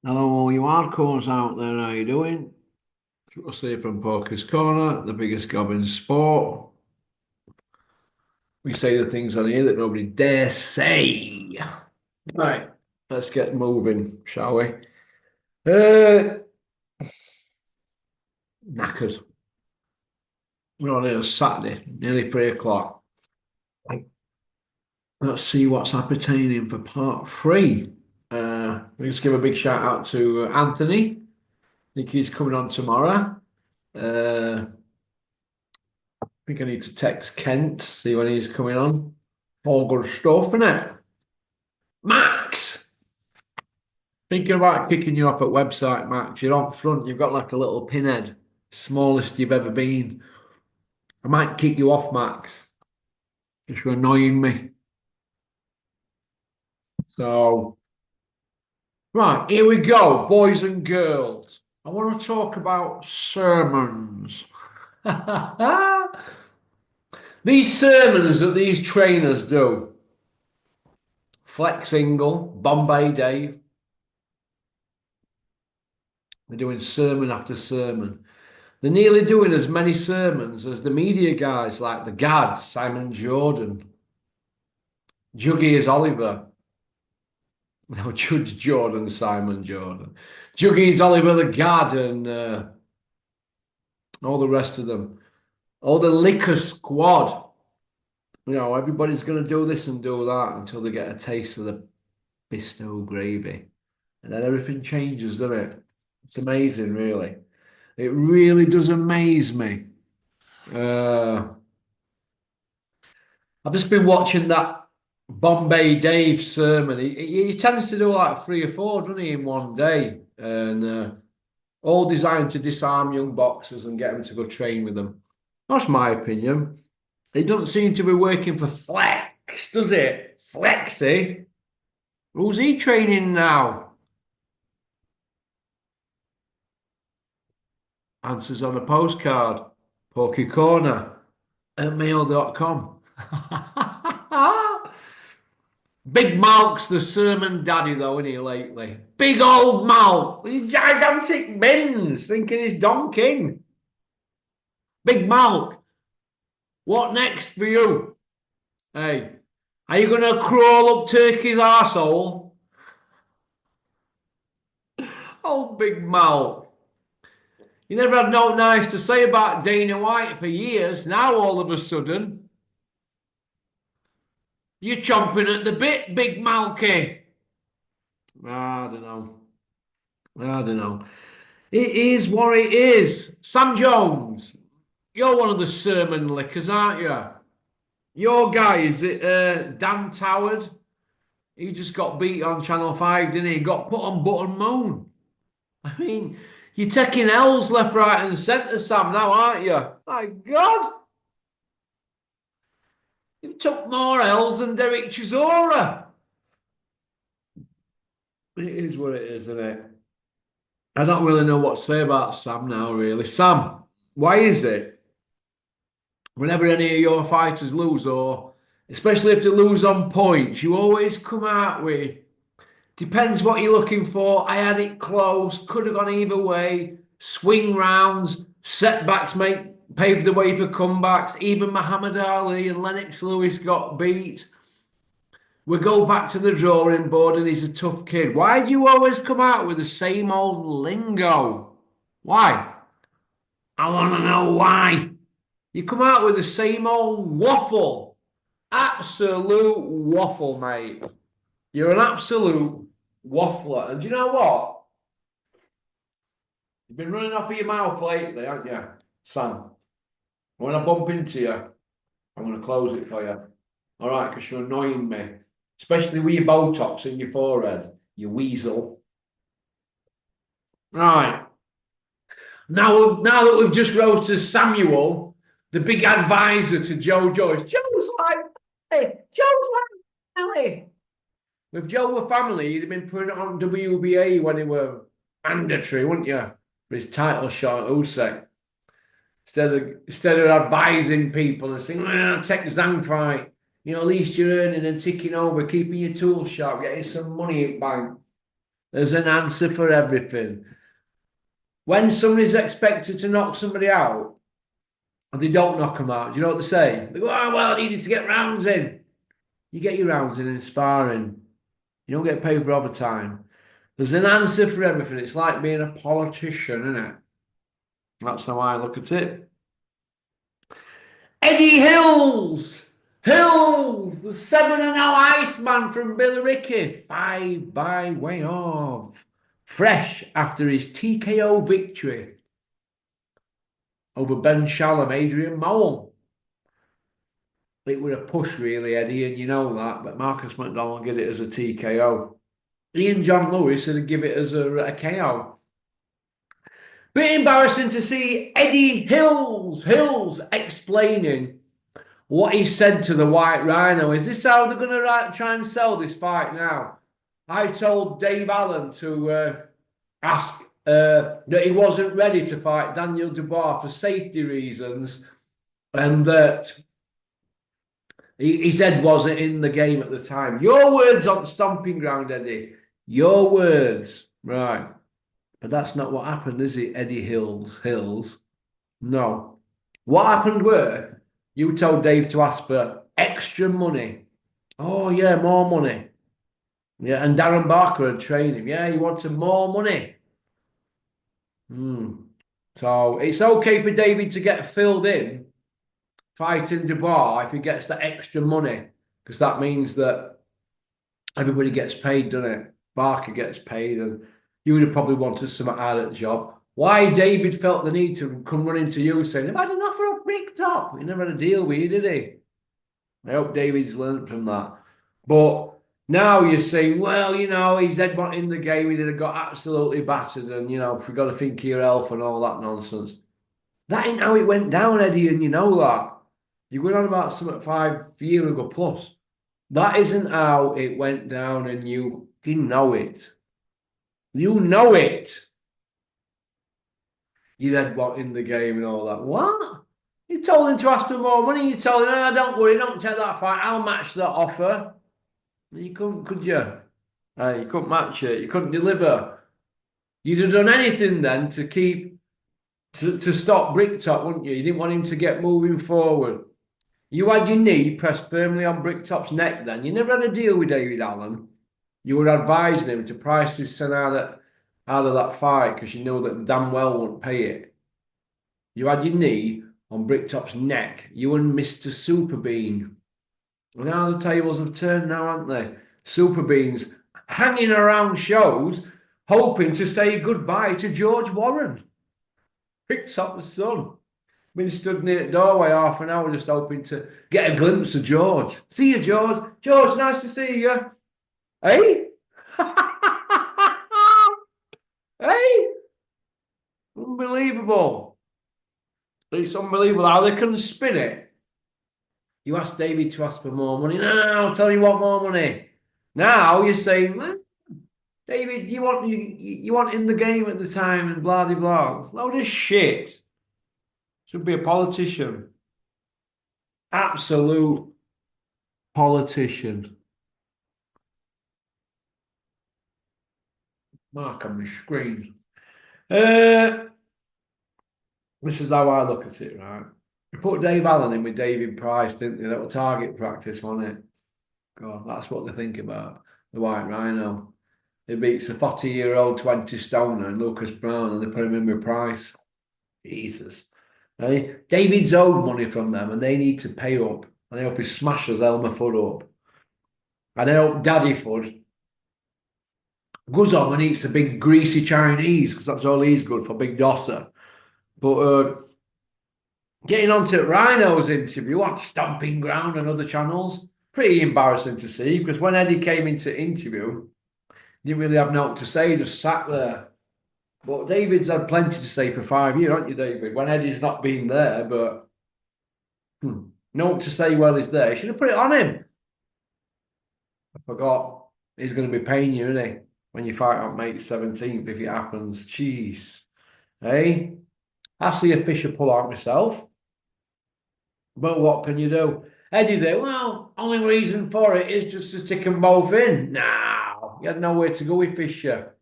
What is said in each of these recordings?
Hello, all you hardcores out there. How you doing? Russ here from Poker's Corner, the biggest gob in sport. We say the things on here that nobody dare say. Right, let's get moving, shall we? Uh, Knackered. We're on here Saturday, nearly 3 o'clock. Let's see what's appertaining for part three. We just give a big shout out to Anthony. I think he's coming on tomorrow. I think I need to text Kent, see when he's coming on. All good stuff, innit? Max! Thinking about kicking you off at website, Max. You're on front, you've got like a little pinhead, smallest you've ever been. I might kick you off, Max, just for annoying me. So, right, here we go, boys and girls. I want to talk about sermons. These sermons that these trainers do, Flex Ingle, Bombay Dave, they're doing sermon after sermon. They're nearly doing as many sermons as the media guys like the Gads, Simon Jordan, Juggy is Oliver. No, Judge Jordan, Simon Jordan. Juggy is Oliver the Gad and all the rest of them. All the liquor squad. You know, everybody's going to do this and do that until they get a taste of the Bisto gravy. And then everything changes, doesn't it? It's amazing, really. It really does amaze me. Uh, I've just been watching that Bombay Dave sermon. He tends to do like three or four, doesn't he, in one day? And all designed to disarm young boxers and get them to go train with them. That's my opinion. It doesn't seem to be working for Flex, does it? Flexy? Who's he training now? Answers on a postcard. Pokey Corner at mail.com. Big Malk's the sermon daddy, though, isn't he, lately? Big old Malk. He's gigantic bins, thinking he's Don King. Big Malk, what next for you? Hey, are you going to crawl up Turkey's arsehole? Oh, Big Malk. You never had no nice to say about Dana White for years. Now, all of a sudden, you're chomping at the bit, Big Malky. I don't know. I don't know. It is what it is. Sam Jones, you're one of the sermon lickers, aren't you? Your guy, is it Dan Toward? He just got beat on Channel 5, didn't he? He got put on Button Moon. I mean, you're taking L's left, right, and centre, Sam, now, aren't you? My God. You've took more L's than Derek Chisora. It is what it is, isn't it? I don't really know what to say about Sam now, really. Sam, why is it whenever any of your fighters lose, or especially if they lose on points, you always come out with depends what you're looking for. I had it close, could have gone either way. Swing rounds, setbacks paved the way for comebacks. Even Muhammad Ali and Lennox Lewis got beat. We go back to the drawing board and he's a tough kid. Why do you always come out with the same old lingo? Why? I want to know why. You come out with the same old waffle. Absolute waffle, mate. You're an absolute waffler. And do you know what? You've been running off of your mouth lately, haven't you, Sam? When I bump into you, I'm going to close it for you. All right, because you're annoying me, especially with your Botox in your forehead, you weasel. Right. Now that we've just roasted Samuel, the big advisor to Joe Joyce. Joe's like family. Joe's like family. If Joe were family, he'd have been putting it on WBA when he were mandatory, wouldn't you? For his title shot at Usyk. Instead of advising people and saying, well, take Zhang fight. You know, at least you're earning and ticking over, keeping your tools sharp, getting some money in bank. There's an answer for everything. When somebody's expected to knock somebody out, and they don't knock them out, do you know what they say? They go, oh, well, I needed to get rounds in. You get your rounds in sparring. You don't get paid for overtime. There's an answer for everything. It's like being a politician, isn't it? That's how I look at it. Eddie Hills! Hills! The 7-0 Iceman from Billericay. 5 by way of. Fresh after his TKO victory over Ben Shalom, Adrian Mowell. It was a push, really, Eddie, and you know that, but Marcus McDonald did it as a TKO. Ian John Lewis would give it as a KO. Bit embarrassing to see Eddie Hills explaining what he said to the White Rhino. Is this how they're going to try and sell this fight now? I told Dave Allen to ask that he wasn't ready to fight Daniel Dubois for safety reasons, and that his head wasn't in the game at the time. Your words on Stomping Ground, Eddie. Your words. Right. But that's not what happened, is it, Eddie Hills? No. What happened were you told Dave to ask for extra money. Oh, yeah, more money. Yeah, and Darren Barker had trained him. Yeah, he wanted more money. So it's okay for David to get filled in fighting Dubois if he gets that extra money, because that means that everybody gets paid, doesn't it? Barker gets paid, and you would have probably wanted something out of the job. Why David felt the need to come running to you saying, "I've had an offer of Bricktop." He never had a deal with you, did he? I hope David's learned from that. But now you're saying, well, you know, he's head in the game, he'd have got absolutely battered, and, you know, we've got to think of your health and all that nonsense. That ain't how it went down, Eddie, and you know that. You're going on about something 5 years ago plus. That isn't how it went down, and you know it. You know it. You had what in the game and all that. What? You told him to ask for more money. You told him, oh, don't worry, don't take that fight. I'll match that offer. You couldn't, could you? You couldn't match it. You couldn't deliver. You'd have done anything then to to stop Bricktop, wouldn't you? You didn't want him to get moving forward. You had your knee pressed firmly on Bricktop's neck then. You never had a deal with David Allen. You were advising him to price his son out of that fight because you knew that damn well wouldn't pay it. You had your knee on Bricktop's neck. You and Mr. Superbean. And now the tables have turned now, haven't they? Superbean's hanging around shows hoping to say goodbye to George Warren. Bricktop's son. Been stood near the doorway half an hour just hoping to get a glimpse of George. See you, George. George, nice to see you. Hey? Hey? Unbelievable. It's unbelievable how they can spin it. You asked David to ask for more money. No, I'll tell you what, more money. Now you're saying, man, David, you want in the game at the time and blah, blah, blah. Load of shit. Should be a politician. Absolute politician. Mark on my screen. This is how I look at it, right? We put Dave Allen in with David Price, didn't they? That was target practice, wasn't it? God, that's what they think about the White Rhino. He beats a 40-year-old 20 stoner and Lucas Brown, and they put him in with Price. Jesus. Hey? David's owed money from them, and they need to pay up. And I hope he smashes Elmer Fudd up. And I hope Daddy Fudd goes on and eats a big greasy Chinese, because that's all he's good for, big dosser. But getting on to Rhino's interview on Stomping Ground and other channels, pretty embarrassing to see, because when Eddie came into interview, he didn't really have nothing to say, just sat there. But David's had plenty to say for 5 years, haven't you, David? When Eddie's not been there, but nothing to say while he's there. You should have put it on him. I forgot. He's going to be paying you, isn't he? When you fight on May 17th, if it happens. Jeez. Hey? I see a Fisher pull out myself. But what can you do? Eddie there, well, only reason for it is just to stick them both in. No, you had nowhere to go with Fisher.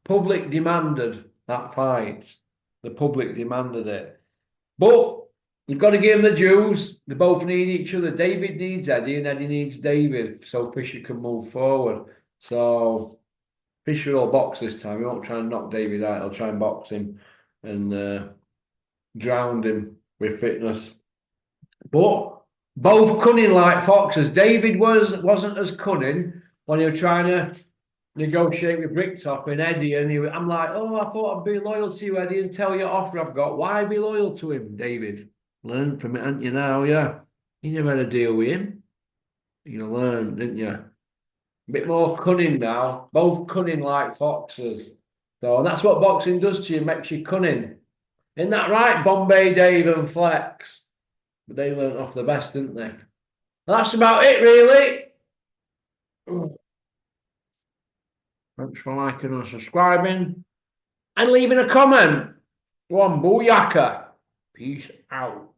public demanded that fight. The public demanded it. But you've got to give them the dues. They both need each other. David needs Eddie and Eddie needs David so Fisher can move forward. So Fisher will box this time. He won't try and knock David out. He'll try and box him and drown him with fitness. But both cunning like foxes. David wasn't as cunning when he was trying to negotiate with Bricktop and Eddie, and I'm like, oh, I thought I'd be loyal to you, Eddie, and tell you what offer I've got. Why be loyal to him, David? Learn from it, haven't you now? Yeah, you never had a deal with him. You learned, didn't you? A bit more cunning now. Both cunning like foxes. So and that's what boxing does to you, makes you cunning. Isn't that right, Bombay Dave and Flex? But they learnt off the best, didn't they? That's about it, really. Thanks for liking and subscribing and leaving a comment. Go on, booyaka. Peace out.